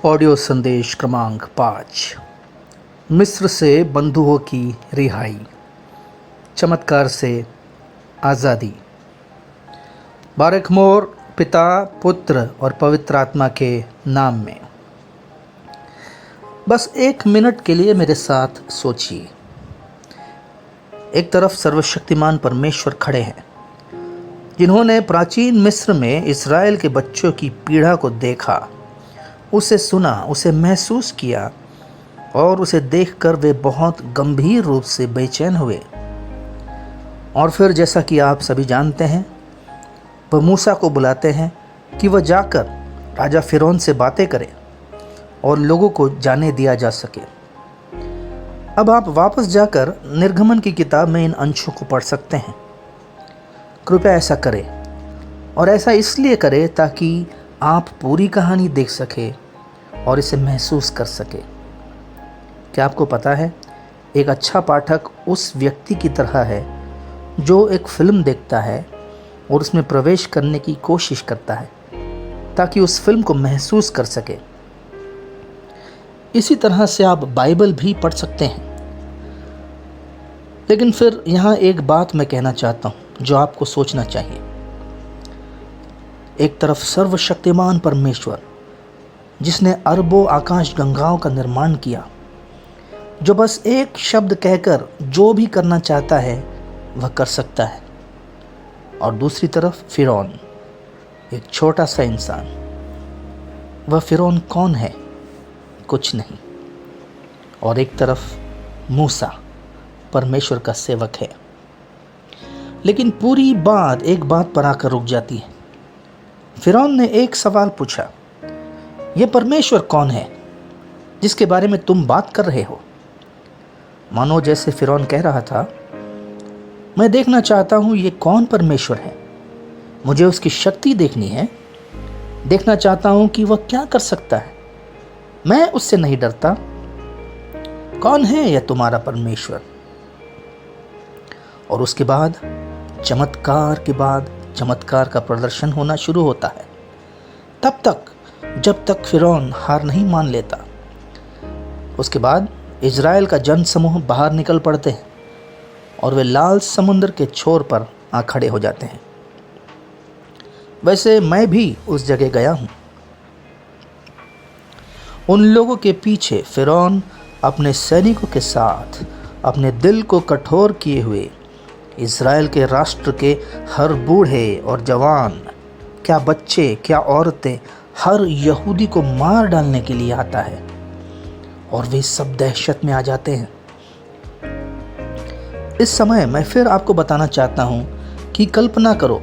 Audio संदेश क्रमांक 5। मिस्र से बंधुओं की रिहाई, चमत्कार से आज़ादी। बारकमोर पिता, पुत्र और पवित्र आत्मा के नाम में। बस 1 मिनट के लिए मेरे साथ सोचिए। एक तरफ सर्वशक्तिमान परमेश्वर खड़े हैं, जिन्होंने प्राचीन मिस्र में इस्राएल के बच्चों की पीड़ा को देखा, उसे सुना, उसे महसूस किया और उसे देखकर वे बहुत गंभीर रूप से बेचैन हुए। और फिर जैसा कि आप सभी जानते हैं, वह मूसा को बुलाते हैं कि वह जाकर राजा फिरौन से बातें करे और लोगों को जाने दिया जा सके। अब आप वापस जाकर निर्गमन की किताब में इन अंशों को पढ़ सकते हैं। कृपया ऐसा करें, और ऐसा इसलिए करें ताकि आप पूरी कहानी देख सके और इसे महसूस कर सके। क्या आपको पता है, एक अच्छा पाठक उस व्यक्ति की तरह है जो एक फिल्म देखता है और उसमें प्रवेश करने की कोशिश करता है ताकि उस फिल्म को महसूस कर सके। इसी तरह से आप बाइबल भी पढ़ सकते हैं। लेकिन फिर यहाँ एक बात मैं कहना चाहता हूँ जो आपको सोचना चाहिए। एक तरफ सर्वशक्तिमान परमेश्वर, जिसने अरबों आकाश गंगाओं का निर्माण किया, जो बस एक शब्द कहकर जो भी करना चाहता है वह कर सकता है। और दूसरी तरफ फिरौन, एक छोटा सा इंसान। वह फिरौन कौन है? कुछ नहीं। और एक तरफ मूसा, परमेश्वर का सेवक है। लेकिन पूरी बात एक बात पर आकर रुक जाती है। फिरौन ने एक सवाल पूछा, यह परमेश्वर कौन है जिसके बारे में तुम बात कर रहे हो? मानो जैसे फिरौन कह रहा था, मैं देखना चाहता हूं ये कौन परमेश्वर है, मुझे उसकी शक्ति देखनी है, देखना चाहता हूं कि वह क्या कर सकता है, मैं उससे नहीं डरता। कौन है यह तुम्हारा परमेश्वर? और उसके बाद चमत्कार के बाद चमत्कार का प्रदर्शन होना शुरू होता है, तब तक जब तक फिरौन हार नहीं मान लेता। उसके बाद इज़राइल का जन समूह बाहर निकल पड़ते हैं और वे लाल समुद्र के छोर पर आ खड़े हो जाते हैं। वैसे मैं भी उस जगह गया हूँ। उन लोगों के पीछे फिरौन अपने सैनिकों के साथ अपने दिल को कठोर किए हुए इज़राइल के राष्ट्र के हर बूढ़े और जवान, क्या बच्चे, क्या औरतें, हर यहूदी को मार डालने के लिए आता है। और वे सब दहशत में आ जाते हैं। इस समय मैं फिर आपको बताना चाहता हूं कि कल्पना करो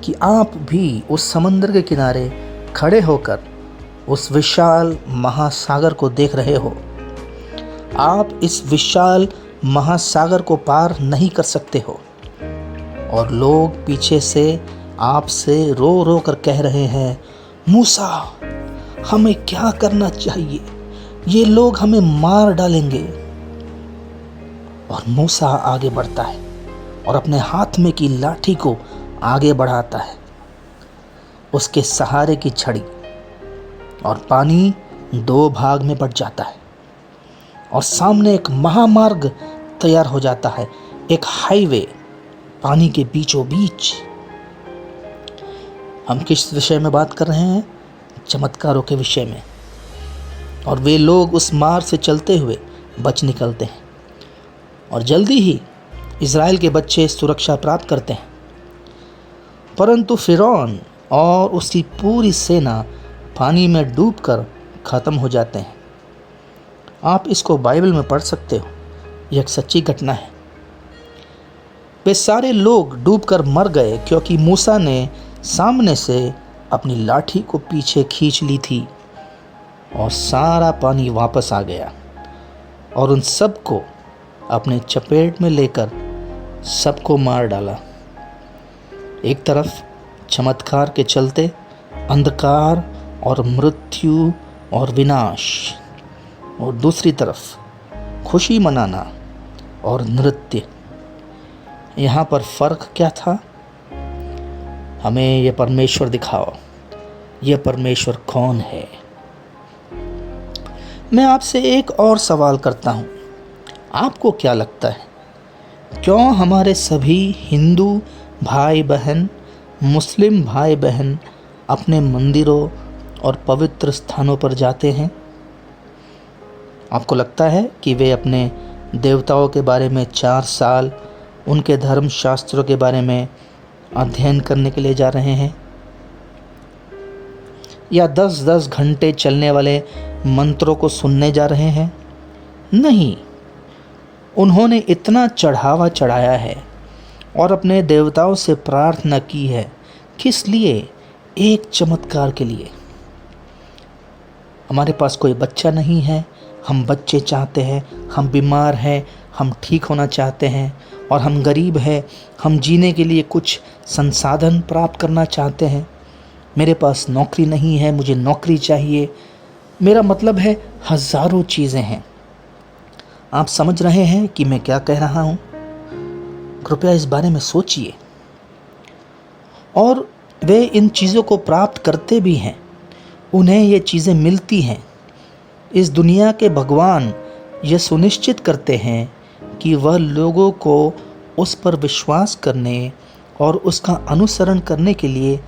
कि आप भी उस समंदर के किनारे खड़े होकर उस विशाल महासागर को देख रहे हो। आप इस विशाल महासागर को पार नहीं कर सकते हो और लोग पीछे से आपसे रो रो कर कह रहे हैं, मूसा, हमें क्या करना चाहिए? ये लोग हमें मार डालेंगे। और मूसा आगे बढ़ता है और अपने हाथ में की लाठी को आगे बढ़ाता है, उसके सहारे की छड़ी, और पानी 2 भाग में बट जाता है और सामने एक महामार्ग तैयार हो जाता है, एक हाईवे पानी के बीचों बीच। हम किस विषय में बात कर रहे हैं? चमत्कारों के विषय में। और वे लोग उस मार्ग से चलते हुए बच निकलते हैं और जल्दी ही इज़राइल के बच्चे सुरक्षा प्राप्त करते हैं। परंतु फिरौन और उसकी पूरी सेना पानी में डूबकर ख़त्म हो जाते हैं। आप इसको बाइबल में पढ़ सकते हो, यह एक सच्ची घटना है। वे सारे लोग डूबकर मर गए क्योंकि मूसा ने सामने से अपनी लाठी को पीछे खींच ली थी और सारा पानी वापस आ गया और उन सबको अपने चपेट में लेकर सबको मार डाला। एक तरफ चमत्कार के चलते अंधकार और मृत्यु और विनाश, और दूसरी तरफ खुशी मनाना और नृत्य। यहाँ पर फ़र्क क्या था? हमें ये परमेश्वर दिखाओ, ये परमेश्वर कौन है। मैं आपसे एक और सवाल करता हूँ, आपको क्या लगता है, क्यों हमारे सभी हिंदू भाई बहन, मुस्लिम भाई बहन अपने मंदिरों और पवित्र स्थानों पर जाते हैं? आपको लगता है कि वे अपने देवताओं के बारे में 4 साल उनके धर्म शास्त्रों के बारे में अध्ययन करने के लिए जा रहे हैं, या 10-10 घंटे चलने वाले मंत्रों को सुनने जा रहे हैं? नहीं, उन्होंने इतना चढ़ावा चढ़ाया है और अपने देवताओं से प्रार्थना की है। किस लिए? एक चमत्कार के लिए। हमारे पास कोई बच्चा नहीं है, हम बच्चे चाहते हैं, हम बीमार हैं, हम ठीक होना चाहते हैं, और हम गरीब हैं, हम जीने के लिए कुछ संसाधन प्राप्त करना चाहते हैं। मेरे पास नौकरी नहीं है, मुझे नौकरी चाहिए। मेरा मतलब है हज़ारों चीज़ें हैं। आप समझ रहे हैं कि मैं क्या कह रहा हूँ? कृपया इस बारे में सोचिए। और वे इन चीज़ों को प्राप्त करते भी हैं, उन्हें ये चीज़ें मिलती हैं। इस दुनिया के भगवान ये सुनिश्चित करते हैं कि वह लोगों को उस पर विश्वास करने और उसका अनुसरण करने के लिए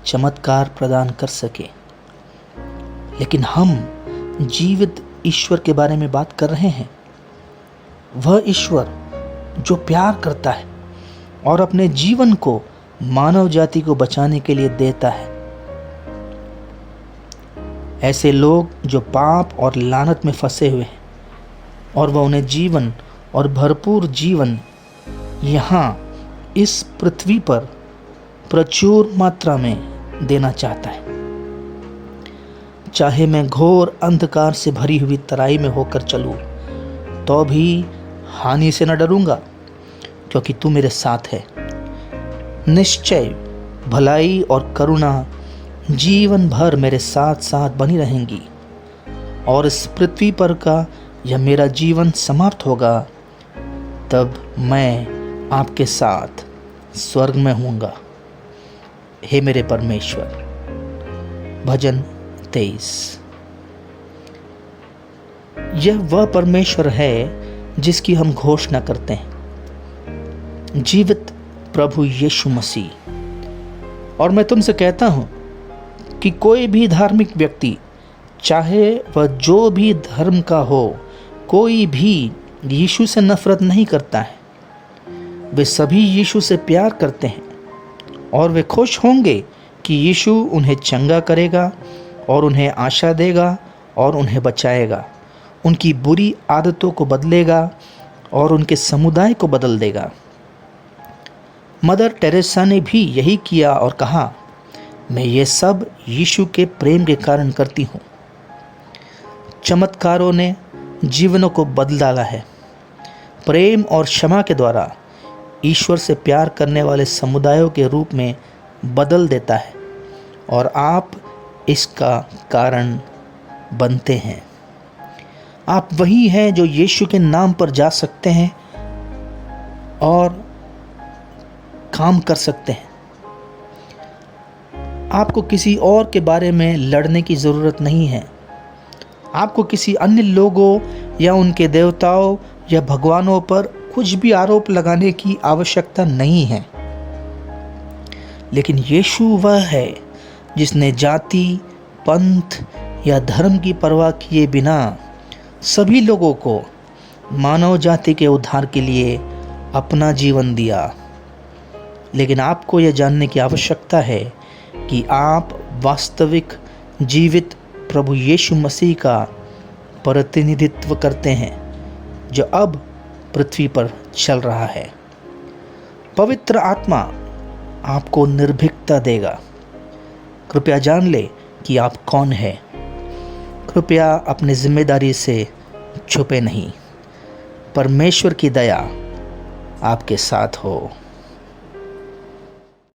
चमत्कार प्रदान कर सके। लेकिन हम जीवित ईश्वर के बारे में बात कर रहे हैं, वह ईश्वर जो प्यार करता है और अपने जीवन को मानव जाति को बचाने के लिए देता है। ऐसे लोग जो पाप और लानत में फंसे हुए हैं, और वह उन्हें जीवन और भरपूर जीवन यहाँ इस पृथ्वी पर प्रचुर मात्रा में देना चाहता है। चाहे मैं घोर अंधकार से भरी हुई तराई में होकर चलूं, तो भी हानि से न डरूंगा, क्योंकि तू मेरे साथ है। निश्चय भलाई और करुणा जीवन भर मेरे साथ साथ बनी रहेंगी, और इस पृथ्वी पर का यह मेरा जीवन समाप्त होगा, तब मैं आपके साथ स्वर्ग में होऊंगा। हे मेरे परमेश्वर। भजन 23। यह वह परमेश्वर है जिसकी हम घोषणा करते हैं, जीवित प्रभु यीशु मसीह। और मैं तुमसे कहता हूँ कि कोई भी धार्मिक व्यक्ति, चाहे वह जो भी धर्म का हो, कोई भी यीशु से नफरत नहीं करता है। वे सभी यीशु से प्यार करते हैं, और वे खुश होंगे कि यीशु उन्हें चंगा करेगा और उन्हें आशा देगा और उन्हें बचाएगा, उनकी बुरी आदतों को बदलेगा और उनके समुदाय को बदल देगा। मदर टेरेसा ने भी यही किया और कहा, मैं ये सब यीशु के प्रेम के कारण करती हूँ। चमत्कारों ने जीवनों को बदल डाला है। प्रेम और क्षमा के द्वारा ईश्वर से प्यार करने वाले समुदायों के रूप में बदल देता है, और आप इसका कारण बनते हैं। आप वही हैं जो यीशु के नाम पर जा सकते हैं और काम कर सकते हैं। आपको किसी और के बारे में लड़ने की ज़रूरत नहीं है। आपको किसी अन्य लोगों या उनके देवताओं या भगवानों पर कुछ भी आरोप लगाने की आवश्यकता नहीं है। लेकिन यीशु वह है जिसने जाति, पंथ या धर्म की परवाह किए बिना सभी लोगों को मानव जाति के उद्धार के लिए अपना जीवन दिया। लेकिन आपको यह जानने की आवश्यकता है कि आप वास्तविक जीवित प्रभु यीशु मसीह का प्रतिनिधित्व करते हैं, जो अब पृथ्वी पर चल रहा है। पवित्र आत्मा आपको निर्भीकता देगा। कृपया जान ले कि आप कौन हैं। कृपया अपनी जिम्मेदारी से छुपे नहीं। परमेश्वर की दया आपके साथ हो।